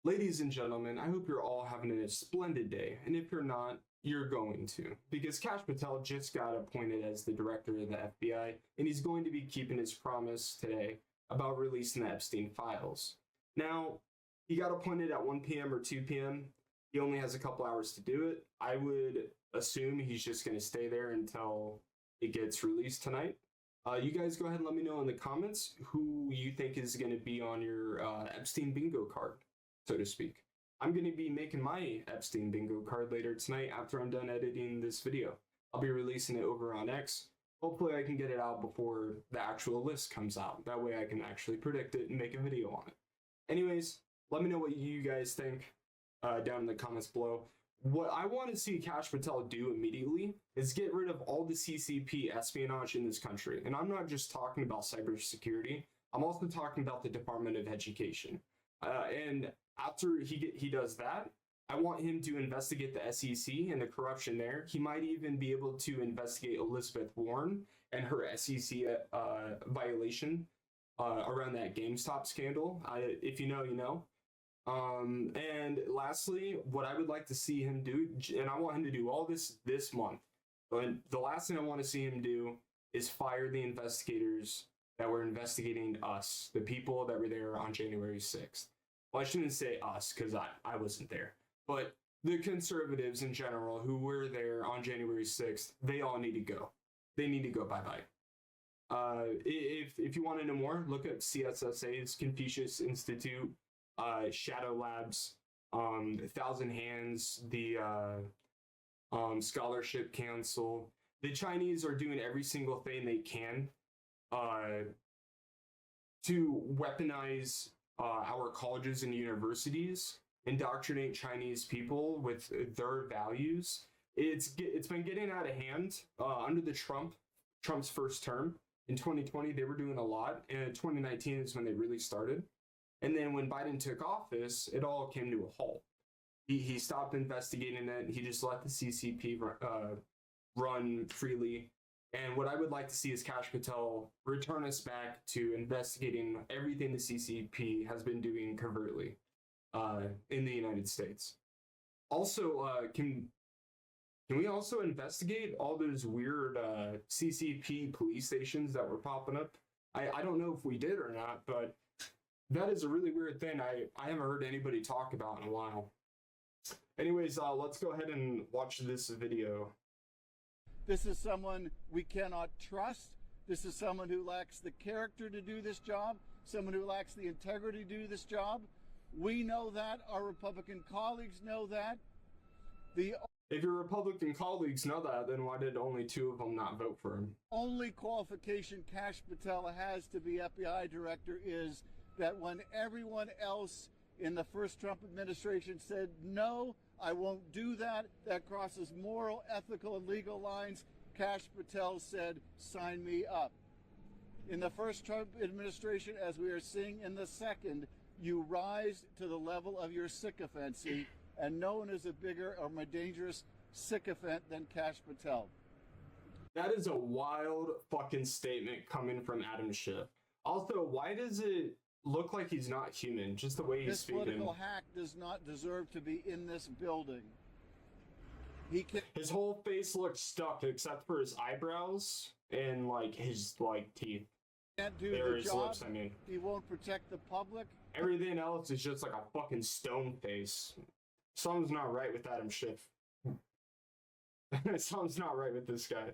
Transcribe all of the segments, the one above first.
Ladies and gentlemen, I hope you're all having a splendid day, and if you're not, you're going to, because Kash Patel just got appointed as the director of the FBI, and he's going to be keeping his promise today about releasing the Epstein files. Now, he got appointed at 1 p.m. or 2 p.m. He only has a couple hours to do it. I would assume he's just going to stay there until it gets released tonight. You guys go ahead and let me know in the comments who you think is going to be on your Epstein bingo card, so to speak. I'm going to be making my Epstein bingo card later tonight after I'm done editing this video. I'll be releasing it over on X. Hopefully I can get it out before the actual list comes out. That way I can actually predict it and make a video on it. Anyways, let me know what you guys think down in the comments below. What I want to see Kash Patel do immediately is get rid of all the CCP espionage in this country. And I'm not just talking about cybersecurity. I'm also talking about the Department of Education. And after he does that, I want him to investigate the SEC and the corruption there. He might even be able to investigate Elizabeth Warren and her SEC violation around that GameStop scandal. If you know, you know. And lastly, what I would like to see him do, and I want him to do all this month, and the last thing I want to see him do is fire the investigators that were investigating us, the people that were there on January 6th. Well, I shouldn't say us because I wasn't there, but the conservatives in general who were there on January 6th, they all need to go. They need to go bye-bye. If you want to know more, look at CSSA's Confucius Institute, Shadow Labs, Thousand Hands, the Scholarship Council. The Chinese are doing every single thing they can to weaponize our colleges and universities, indoctrinate Chinese people with their values. It's been getting out of hand under the Trump's first term. In 2020, they were doing a lot, and 2019 is when they really started. And then when Biden took office, it all came to a halt. He stopped investigating it. He just let the CCP run freely. And what I would like to see is Kash Patel return us back to investigating everything the CCP has been doing covertly in the United States. Also, can we also investigate all those weird CCP police stations that were popping up? I don't know if we did or not, but that is a really weird thing I haven't heard anybody talk about in a while. Anyways, let's go ahead and watch this video. This is someone we cannot trust. This is someone who lacks the character to do this job, someone who lacks the integrity to do this job. We know that. Our Republican colleagues know that. If your Republican colleagues know that, then why did only 2 of them not vote for him? Only qualification Kash Patel has to be FBI director is that when everyone else in the first Trump administration said, no, I won't do that, that crosses moral, ethical, and legal lines, Kash Patel said, sign me up. In the first Trump administration, as we are seeing in the second, you rise to the level of your sycophancy, and no one is a bigger or more dangerous sycophant than Kash Patel. That is a wild fucking statement coming from Adam Schiff. Also, why does it look like he's not human, just the way he's speaking? This political hack does not deserve to be in this building. His whole face looks stuck except for his eyebrows and like his teeth. Can't do the job. Lips, I mean. He won't protect the public. Everything else is just like a fucking stone face. Something's not right with Adam Schiff. Something's not right with this guy.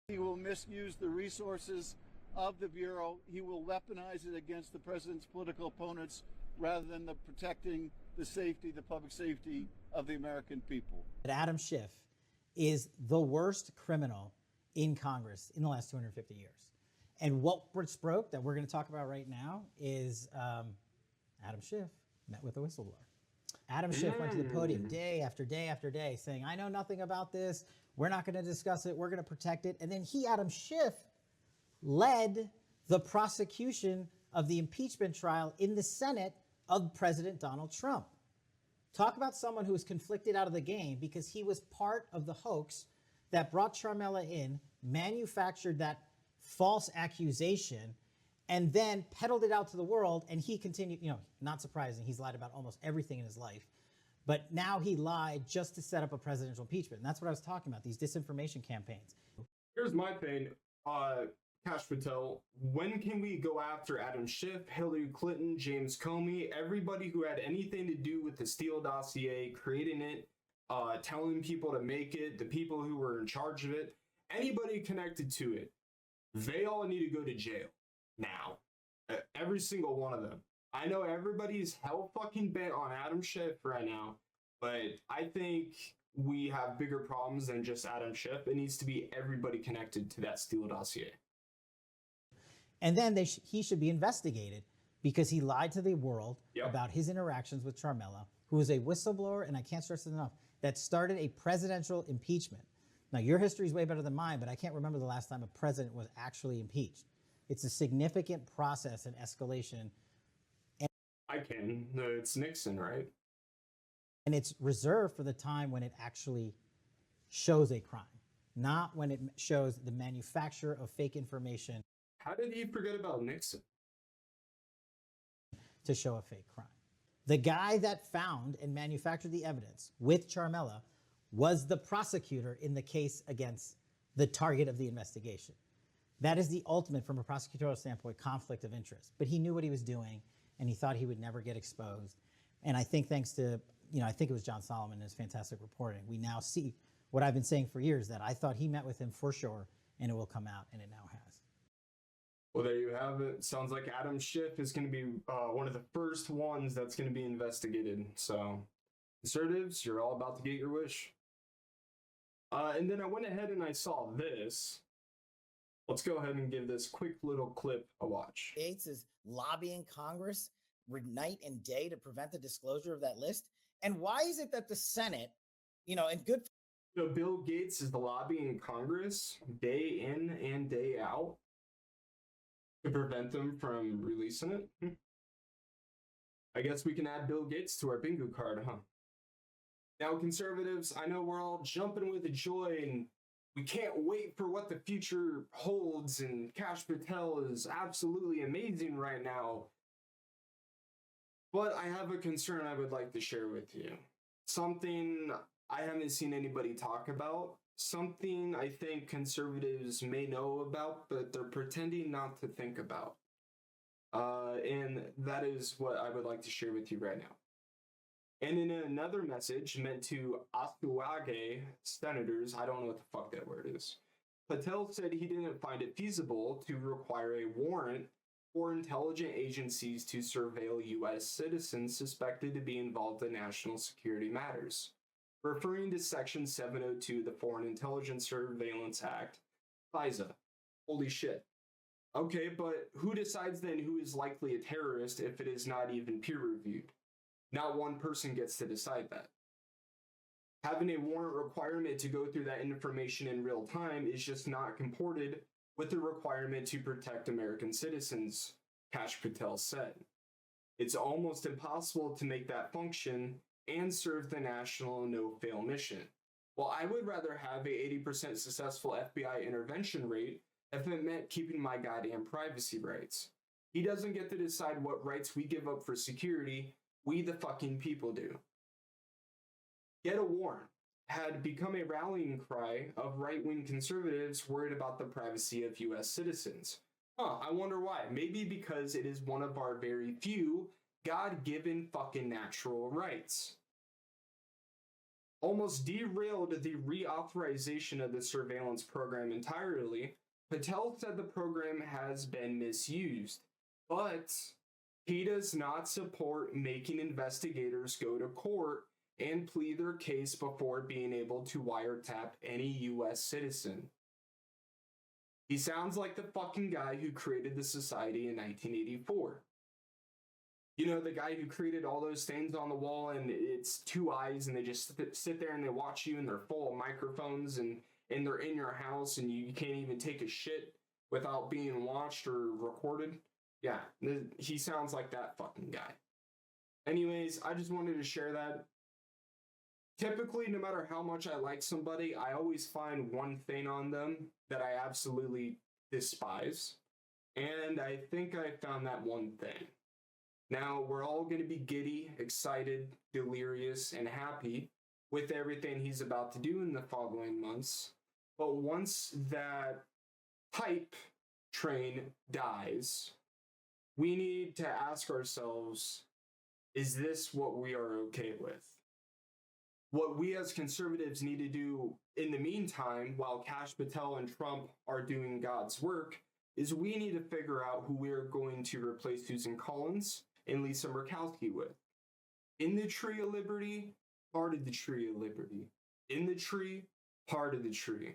He will misuse the resources of the Bureau. He will weaponize it against the president's political opponents rather than protecting the safety, the public safety of the American people. Adam Schiff is the worst criminal in Congress in the last 250 years. And what broke that we're going to talk about right now is Adam Schiff met with a whistleblower. Adam Schiff went to the podium day after day after day saying, I know nothing about this. We're not going to discuss it. We're going to protect it. And then Adam Schiff, led the prosecution of the impeachment trial in the Senate of President Donald Trump. Talk about someone who was conflicted out of the game because he was part of the hoax that brought Charmella in, manufactured that false accusation, and then peddled it out to the world. And he continued, not surprising, he's lied about almost everything in his life. But now he lied just to set up a presidential impeachment. And that's what I was talking about, these disinformation campaigns. Here's my thing, Kash Patel. When can we go after Adam Schiff, Hillary Clinton, James Comey, everybody who had anything to do with the Steele dossier, creating it, telling people to make it, the people who were in charge of it, anybody connected to it, they all need to go to jail now. Every single one of them. I know everybody's hell fucking bent on Adam Schiff right now, but I think we have bigger problems than just Adam Schiff. It needs to be everybody connected to that Steele dossier. And then he should be investigated because he lied to the world about his interactions with Charmella, who is a whistleblower, and I can't stress it enough, that started a presidential impeachment. Now, your history is way better than mine, but I can't remember the last time a president was actually impeached. It's a significant process and escalation. I can. No, it's Nixon, right? And it's reserved for the time when it actually shows a crime, not when it shows the manufacture of fake information. How did he forget about Nixon? To show a fake crime. The guy that found and manufactured the evidence with Charmella was the prosecutor in the case against the target of the investigation. That is the ultimate, from a prosecutorial standpoint, conflict of interest. But he knew what he was doing, and he thought he would never get exposed. And I think thanks to, I think it was John Solomon and his fantastic reporting, we now see what I've been saying for years, that I thought he met with him for sure, and it will come out, and it now has. Well, there you have it. Sounds like Adam Schiff is going to be one of the first ones that's going to be investigated. So, conservatives, you're all about to get your wish. And then I went ahead and I saw this. Let's go ahead and give this quick little clip a watch. Gates is lobbying Congress night and day to prevent the disclosure of that list. And why is it that the Senate, and good. So Bill Gates is lobbying Congress day in and day out to prevent them from releasing it? I guess we can add Bill Gates to our bingo card, huh? Now, conservatives, I know we're all jumping with joy and we can't wait for what the future holds, and Kash Patel is absolutely amazing right now. But I have a concern I would like to share with you. Something I haven't seen anybody talk about. Something I think conservatives may know about, but they're pretending not to think about. And that is what I would like to share with you right now. And in another message meant to Oswego senators, I don't know what the fuck that word is, Patel said he didn't find it feasible to require a warrant for intelligence agencies to surveil U.S. citizens suspected to be involved in national security matters, referring to Section 702 of the Foreign Intelligence Surveillance Act, FISA. Holy shit. Okay, but who decides then who is likely a terrorist if it is not even peer-reviewed? Not one person gets to decide that. Having a warrant requirement to go through that information in real time is just not comported with the requirement to protect American citizens, Kash Patel said. It's almost impossible to make that function and serve the national no-fail mission. Well, I would rather have a 80% successful FBI intervention rate if it meant keeping my goddamn privacy rights. He doesn't get to decide what rights we give up for security. We the fucking people do. Get a warrant had become a rallying cry of right-wing conservatives worried about the privacy of U.S. citizens. I wonder why. Maybe because it is one of our very few God-given fucking natural rights. Almost derailed the reauthorization of the surveillance program entirely. Patel said the program has been misused, but he does not support making investigators go to court and plead their case before being able to wiretap any U.S. citizen. He sounds like the fucking guy who created the society in 1984. You know, the guy who created all those things on the wall and it's two eyes and they just sit there and they watch you and they're full of microphones and they're in your house and you can't even take a shit without being watched or recorded. Yeah, he sounds like that fucking guy. Anyways, I just wanted to share that. Typically, no matter how much I like somebody, I always find one thing on them that I absolutely despise. And I think I found that one thing. Now, we're all going to be giddy, excited, delirious, and happy with everything he's about to do in the following months. But once that hype train dies, we need to ask ourselves, is this what we are okay with? What we as conservatives need to do in the meantime, while Kash Patel and Trump are doing God's work, is we need to figure out who we are going to replace Susan Collins and Lisa Murkowski with. In the tree of liberty, part of the tree of liberty. In the tree, part of the tree.